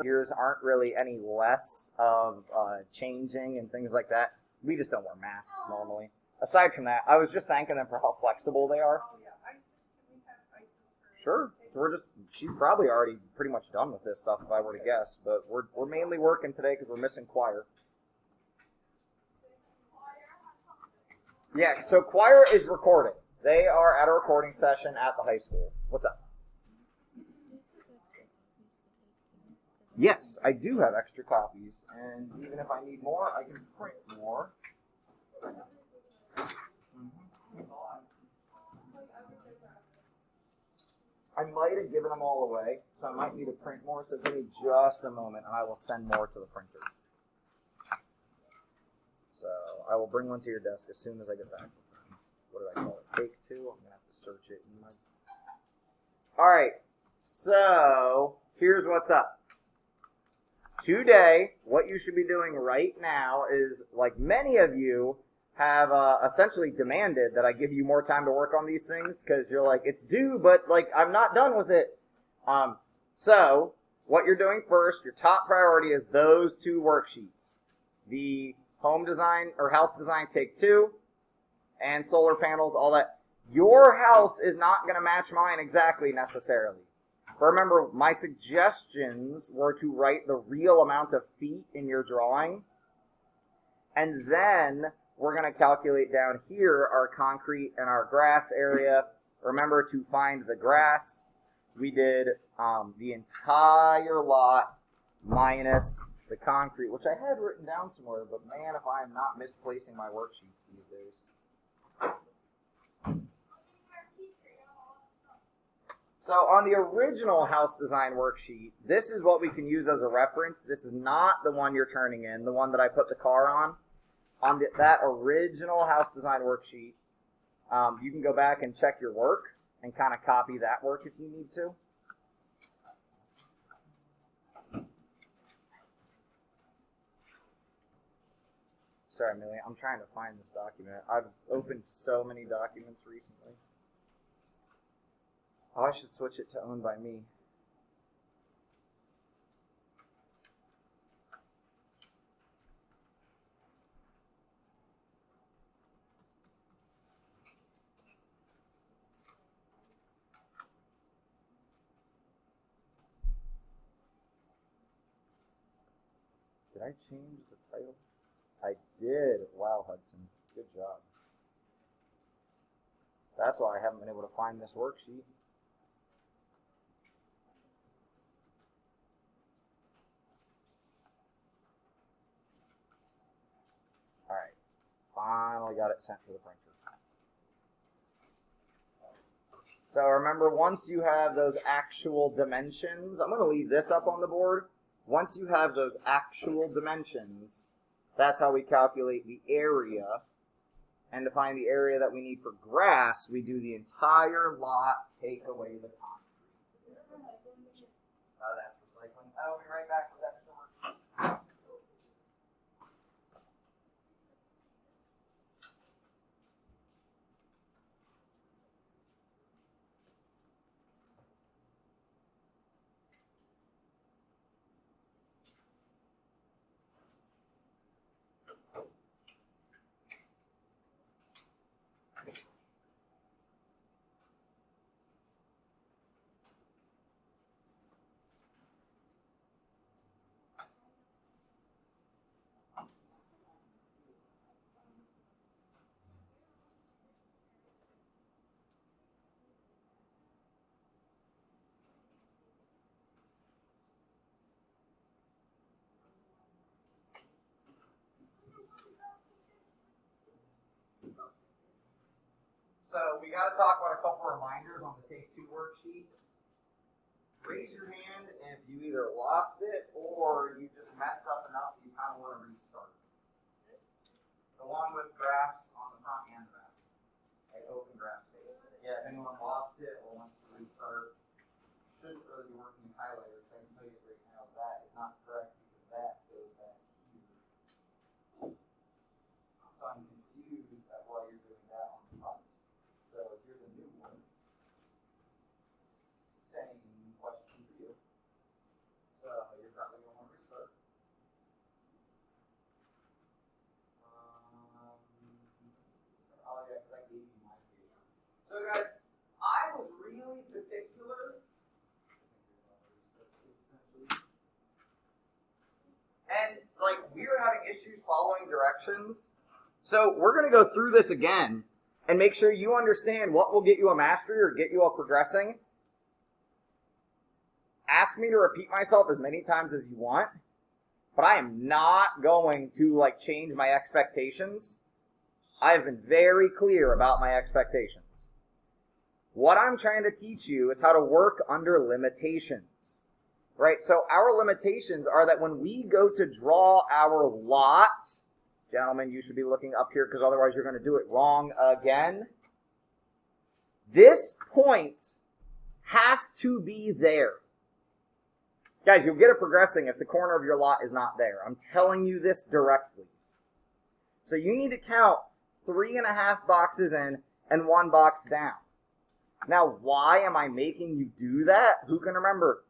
years aren't really any less of changing and things like that. We just don't wear masks normally. Aside from that, I was just thanking them for how flexible they are. Oh, yeah. Can we have ISIS? Sure. She's probably already pretty much done with this stuff if I were to guess, but we're mainly working today because we're missing choir. Yeah, so choir is recording. They are at a recording session at the high school. What's up? Yes, I do have extra copies, and even if I need more, I can print more. I might have given them all away, so I might need to print more, so give me just a moment, and I will send more to the printer. So I will bring one to your desk as soon as I get back. What did I call it? Take two? I'm going to have to search it. All right, so here's what's up. Today, what you should be doing right now is, like many of you have essentially demanded that I give you more time to work on these things because you're like, it's due, but like I'm not done with it. So what you're doing first, your top priority is those two worksheets. The home design or house design take 2 and solar panels, all that. Your house is not going to match mine exactly necessarily. But remember, my suggestions were to write the real amount of feet in your drawing. And then we're going to calculate down here our concrete and our grass area. Remember to find the grass. We did the entire lot minus the concrete, which I had written down somewhere, but man, if I am not misplacing my worksheets these days. So on the original house design worksheet, this is what we can use as a reference. This is not the one you're turning in, the one that I put the car on. On that original house design worksheet, you can go back and check your work and kind of copy that work if you need to. Sorry, Millie, I'm trying to find this document. I've opened so many documents recently. Oh, I should switch it to owned by me. Did I change the title? I did. Wow, Hudson. Good job. That's why I haven't been able to find this worksheet. All right. Finally got it sent to the printer. So remember, once you have those actual dimensions, I'm going to leave this up on the board. Once you have those actual dimensions, that's how we calculate the area. And to find the area that we need for grass, we do the entire lot, take away the concrete. That's recycling. I'll be right back with extra work. So we got to talk about a couple reminders on the Take 2 worksheet. Raise your hand if you either lost it or you just messed up enough that you kind of want to restart. The one with graphs on the front and the back. Like open graph space. Yeah, if anyone lost it or wants to restart, you shouldn't really be working in highlighters. I can tell you right now that is not correct because that goes back here. So I'm confused at why you're doing that on the front. So here's a new one. Same question for you. So you're probably issues following directions? So we're going to go through this again and make sure you understand what will get you a mastery or get you a progressing. Ask me to repeat myself as many times as you want, but I am not going to change my expectations. I have been very clear about my expectations. What I'm trying to teach you is how to work under limitations. Right? So our limitations are that when we go to draw our lot, gentlemen, you should be looking up here because otherwise you're going to do it wrong again. This point has to be there. Guys, you'll get a progressing if the corner of your lot is not there. I'm telling you this directly. So you need to count 3.5 boxes in and 1 box down. Now, why am I making you do that? Who can remember?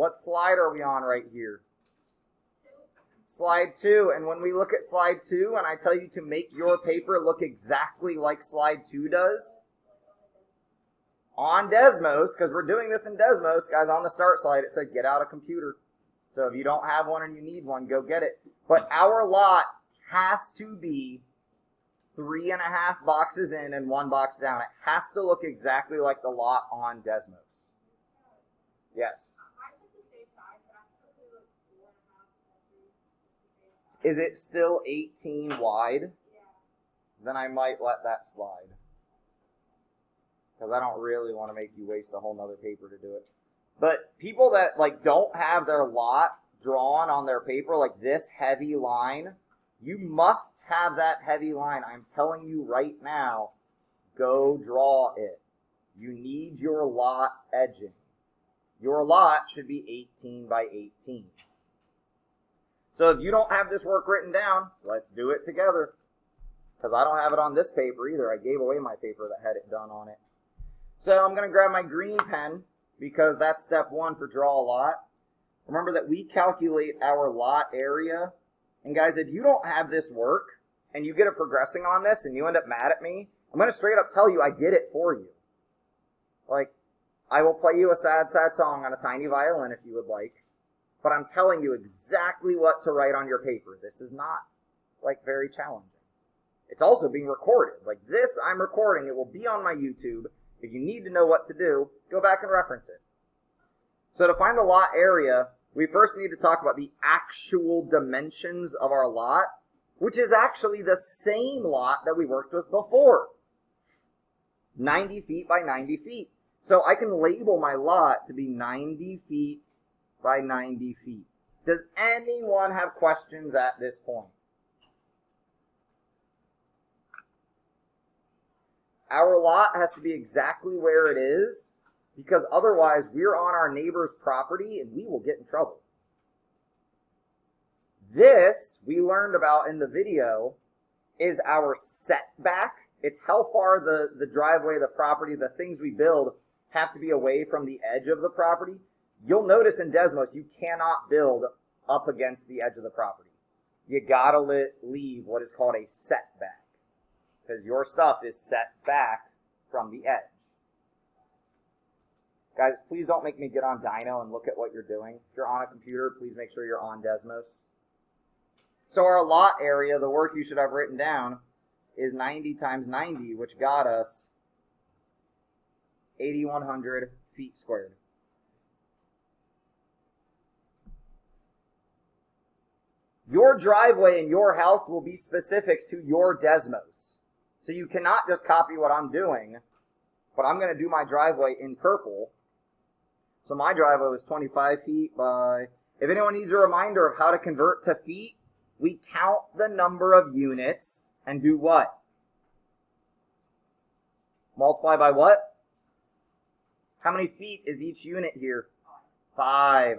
What slide are we on right here? Slide 2. And when we look at slide 2 and I tell you to make your paper look exactly like slide 2 does, on Desmos, because we're doing this in Desmos, guys, on the start slide it said get out a computer. So if you don't have one and you need one, go get it. But our lot has to be 3.5 boxes in and 1 box down. It has to look exactly like the lot on Desmos. Yes. Is it still 18 wide? Then I might let that slide. Because I don't really want to make you waste a whole nother paper to do it. But people that don't have their lot drawn on their paper, like this heavy line, you must have that heavy line. I'm telling you right now, go draw it. You need your lot edging. Your lot should be 18 by 18. So if you don't have this work written down, let's do it together. Because I don't have it on this paper either. I gave away my paper that had it done on it. So I'm going to grab my green pen because that's step 1 for draw a lot. Remember that we calculate our lot area. And guys, if you don't have this work and you get a progressing on this and you end up mad at me, I'm going to straight up tell you I did it for you. I will play you a sad, sad song on a tiny violin if you would like. But I'm telling you exactly what to write on your paper. This is not, very challenging. It's also being recorded. This I'm recording. It will be on my YouTube. If you need to know what to do, go back and reference it. So to find the lot area, we first need to talk about the actual dimensions of our lot, which is actually the same lot that we worked with before. 90 feet by 90 feet. So I can label my lot to be 90 feet by 90 feet. Does anyone have questions at this point? Our lot has to be exactly where it is, because otherwise we're on our neighbor's property and we will get in trouble. This, we learned about in the video, is our setback. It's how far the driveway, the property, the things we build have to be away from the edge of the property. You'll notice in Desmos, you cannot build up against the edge of the property. You gotta leave what is called a setback, because your stuff is set back from the edge. Guys, please don't make me get on Dino and look at what you're doing. If you're on a computer, please make sure you're on Desmos. So our lot area, the work you should have written down, is 90 times 90, which got us 8,100 feet squared. Your driveway in your house will be specific to your Desmos. So you cannot just copy what I'm doing, but I'm going to do my driveway in purple. So my driveway was 25 feet by... If anyone needs a reminder of how to convert to feet, we count the number of units and do what? Multiply by what? How many feet is each unit here? 5.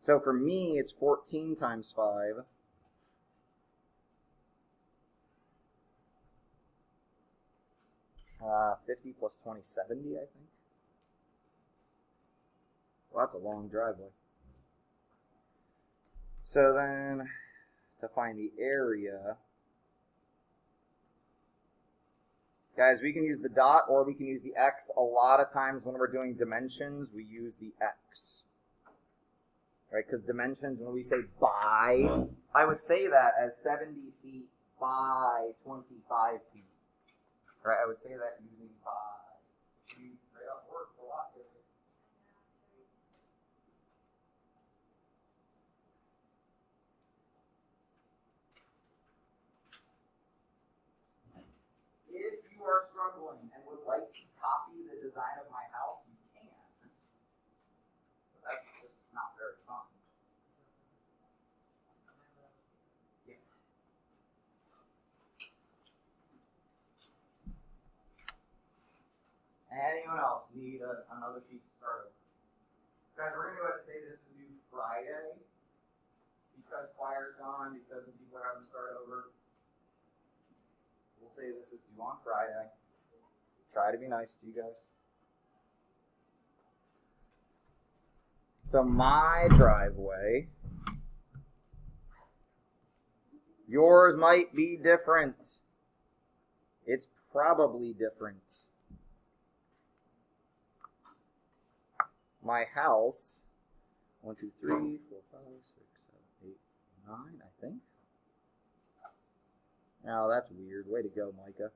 So for me, it's 14 times 5. Uh, 50 plus 20, 70, I think. Well, that's a long driveway. So then, to find the area. Guys, we can use the dot or we can use the X. A lot of times when we're doing dimensions, we use the X. Right? Because dimensions, when we say by, I would say that as 70 feet by 25 feet. Right? I would say that using by. You straight up work a lot here. If you are struggling and would like to copy the design of my house, you can. But that's just not very fun. Yeah. Anyone else need another sheet to start over? Guys, we're going to go ahead and say this is due Friday because choir's gone, because some people are having to start over. We'll say this is due on Friday. Try to be nice to you guys. So my driveway, yours might be different. It's probably different. My house, 1, 2, 3, 4, 5, 6, 7, 8, 9, I think. Now that's weird. Way to go, Micah.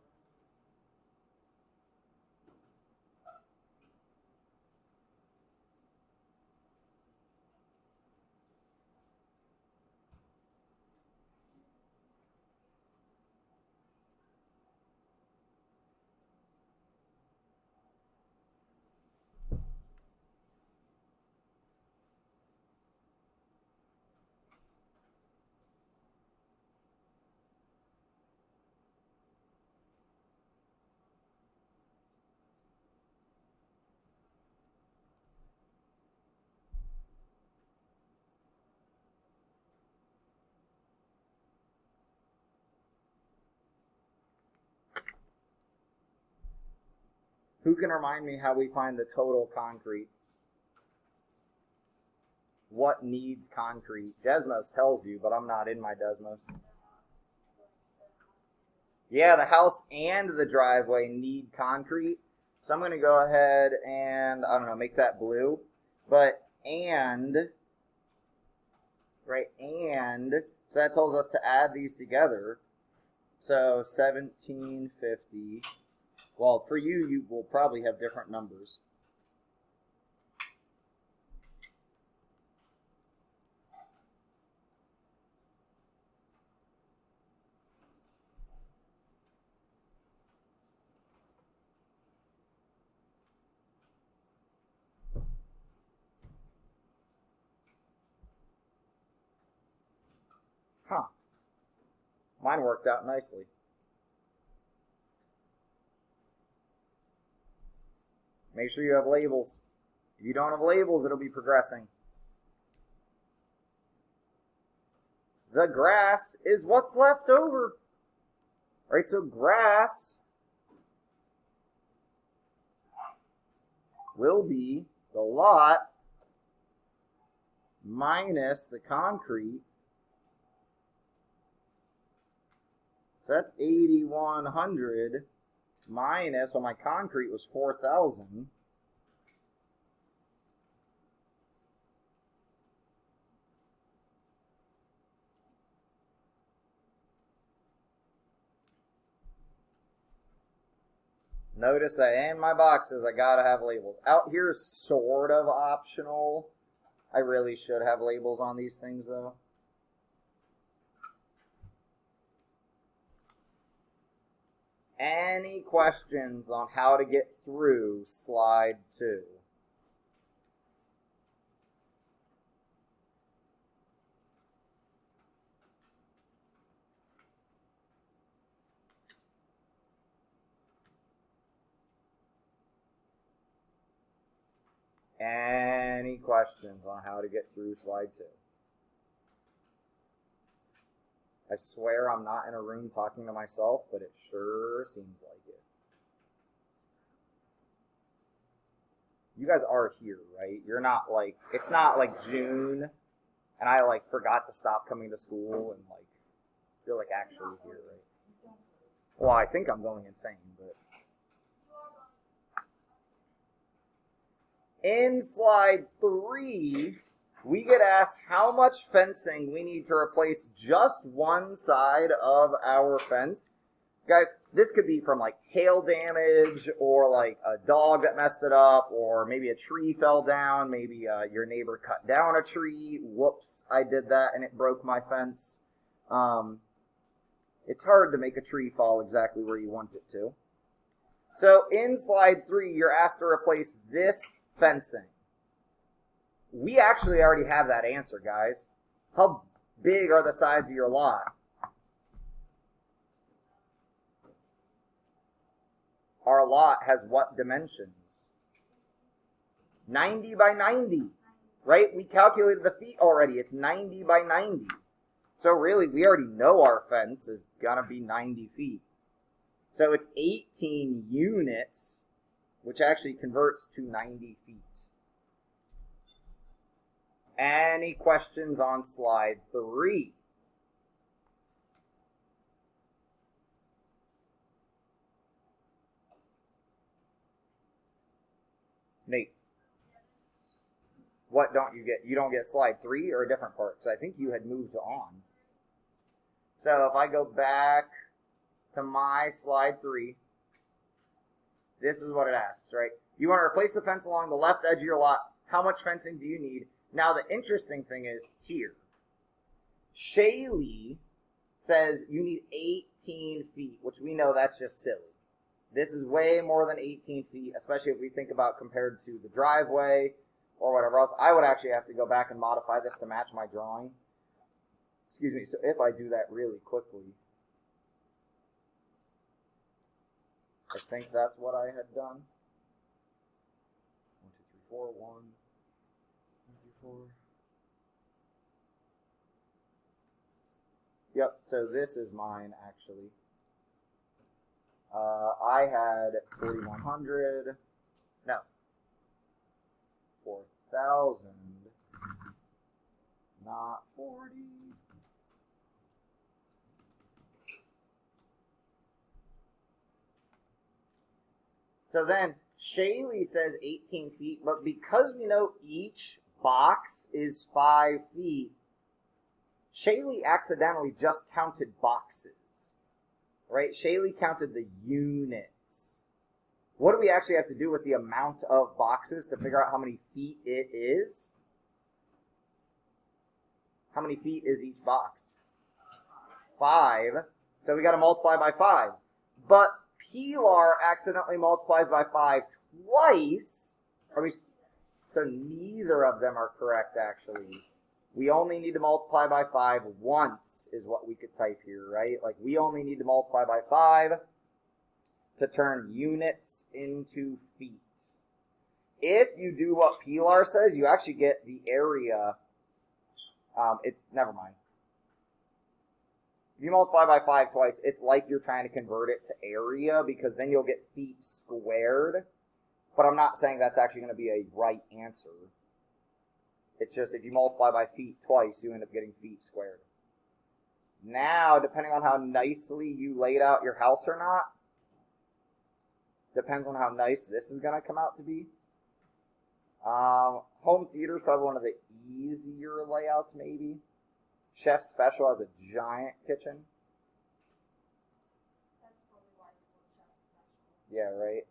Who can remind me how we find the total concrete? What needs concrete? Desmos tells you, but I'm not in my Desmos. Yeah, the house and the driveway need concrete. So I'm going to go ahead and, I don't know, make that blue. But, right, so that tells us to add these together. So 1750. Well, for you, you will probably have different numbers. Huh. Mine worked out nicely. Make sure you have labels. If you don't have labels, it'll be progressing. The grass is what's left over. Right, so grass will be the lot minus the concrete. So that's 8,100 minus, well, my concrete was 4,000. Notice that in my boxes, I gotta have labels. Out here is sort of optional. I really should have labels on these things, though. Any questions on how to get through slide 2? Any questions on how to get through slide 2? I swear I'm not in a room talking to myself, but it sure seems like it. You guys are here, right? You're not like, it's not like June, and I like forgot to stop coming to school, and like, You're like actually here, right? Well, I think I'm going insane, but. In slide 3, we get asked how much fencing we need to replace just one side of our fence. Guys, this could be from like hail damage or like a dog that messed it up or maybe a tree fell down. Maybe your neighbor cut down a tree. Whoops, I did that and it broke my fence. It's hard to make a tree fall exactly where you want it to. So in slide 3, you're asked to replace this fencing. We actually already have that answer, guys. How big are the sides of your lot? Our lot has what dimensions? 90 by 90, right? We calculated the feet already. It's 90 by 90. So really, we already know our fence is going to be 90 feet. So it's 18 units, which actually converts to 90 feet. Any questions on slide 3? Nate, what don't you get? You don't get slide 3 or a different part? Because I think you had moved on. So if I go back to my slide 3, this is what it asks, right? You want to replace the fence along the left edge of your lot. How much fencing do you need? Now, the interesting thing is here. Shaylee says you need 18 feet, which we know that's just silly. This is way more than 18 feet, especially if we think about compared to the driveway or whatever else. I would actually have to go back and modify this to match my drawing. Excuse me, so if I do that really quickly, I think that's what I had done. 1, 2, 3, 4, 1, 2, 3, 4. Yep, so this is mine actually. I had 4,100. No. 4,000. Not 40. So then, Shaylee says 18 feet, but because we know each box is 5 feet, Shaylee accidentally just counted boxes, right? Shaylee counted the units. What do we actually have to do with the amount of boxes to figure out how many feet it is? How many feet is each box? 5. So we got to multiply by 5. But Pilar accidentally multiplies by 5 twice. So neither of them are correct, actually. We only need to multiply by 5 once is what we could type here, right? Like, we only need to multiply by 5 to turn units into feet. If you do what Pilar says, you actually get the area. Never mind. If you multiply by 5 twice, it's like you're trying to convert it to area, because then you'll get feet squared. But I'm not saying that's actually going to be a right answer. It's just if you multiply by feet twice, you end up getting feet squared. Now, depending on how nicely you laid out your house or not, depends on how nice this is going to come out to be. Home theater is probably one of the easier layouts, maybe. Chef Special has a giant kitchen. That's probably why it's called Chef Special. Yeah, right.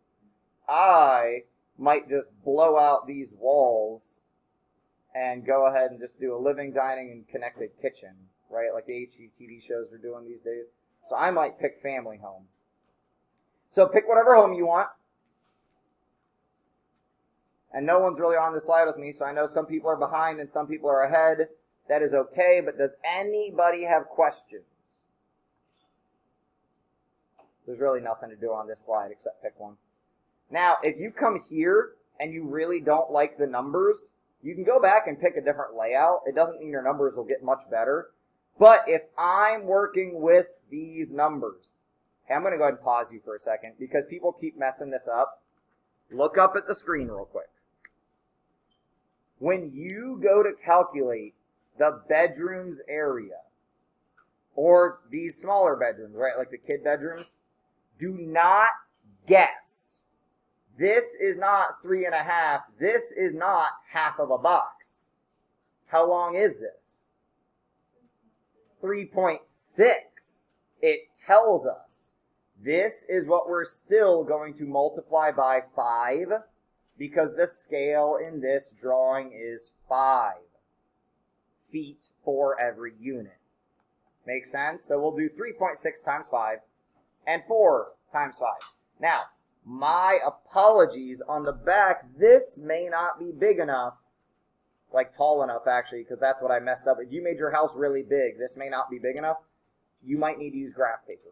I might just blow out these walls and go ahead and just do a living, dining, and connected kitchen, right? Like the HGTV shows are doing these days. So I might pick family home. So pick whatever home you want. And no one's really on the slide with me, so I know some people are behind and some people are ahead. That is okay, but does anybody have questions? There's really nothing to do on this slide except pick one. Now, if you come here and you really don't like the numbers, you can go back and pick a different layout. It doesn't mean your numbers will get much better. But if I'm working with these numbers, okay, I'm going to go ahead and pause you for a second because people keep messing this up. Look up at the screen real quick. When you go to calculate the bedroom's area, or these smaller bedrooms, right? Like the kid bedrooms. Do not guess. This is not 3.5. This is not half of a box. How long is this? 3.6. It tells us. This is what we're still going to multiply by 5 because the scale in this drawing is 5 feet for every unit. Make sense? So we'll do 3.6 times 5 and 4 times 5. Now, my apologies on the back. This may not be big enough, like tall enough actually, because that's what I messed up. If you made your house really big, this may not be big enough. You might need to use graph paper.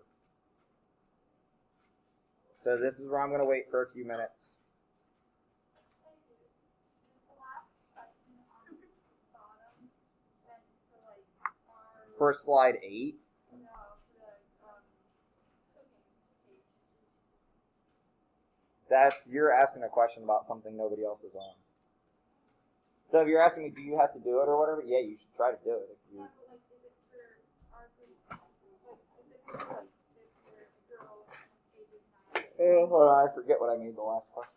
So this is where I'm going to wait for a few minutes. For slide 8. You're asking a question about something nobody else is on. So if you're asking me, do you have to do it or whatever? Yeah, you should try to do it. If you... hold on, I forget what I made the last question.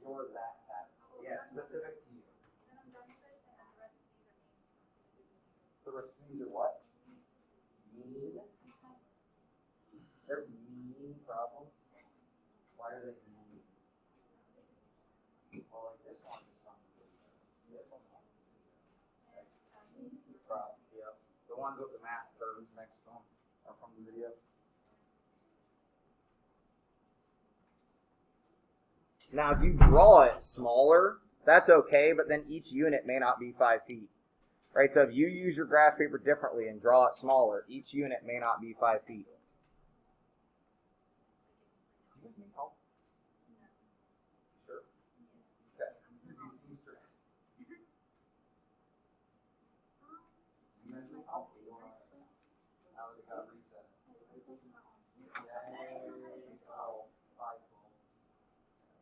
You're that category. Yeah, specific to you. The rest of these are what? Mean? They're mean problems? Why are they mean? Well, like this one is fun. This one is fun. Yep. The ones with the math curves next to them are from the video. Now, if you draw it smaller, that's okay, but then each unit may not be 5 feet. Right? So if you use your graph paper differently and draw it smaller, each unit may not be 5 feet. Do you guys need help? Sure. Okay. You seem stressed. You guys need help? Now we got to reset.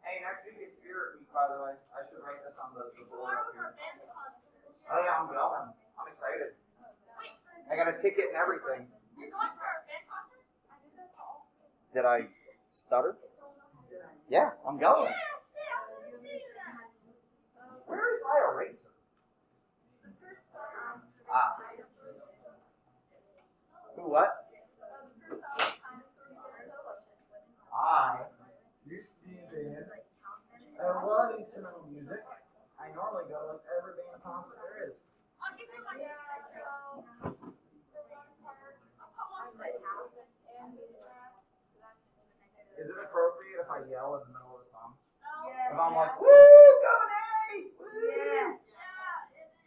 Hey, next week is Spirit Week, by the way. I should write this on the board up here. Oh yeah, I'm going. I'm excited. I got a ticket and everything. You're going for a band concert? Did I stutter? Yeah, I'm going. Where is my eraser? Ah. Who what? I used to be in a band. I love instrumental music. I normally go like every band concert there is. I'll give you my Is it appropriate if I yell in the middle of the song? Yeah. If I'm like, woo, go Nate! Woo! Yeah.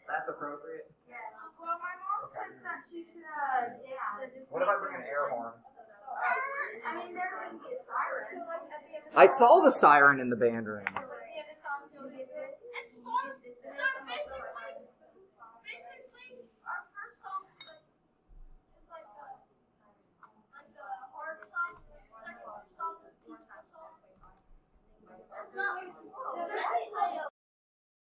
That's appropriate? Yeah. Well, my mom says that she's gonna dance. What if I bring an air horn? I mean, there's gonna be a siren. So, like, at the end of I saw the siren in the band room.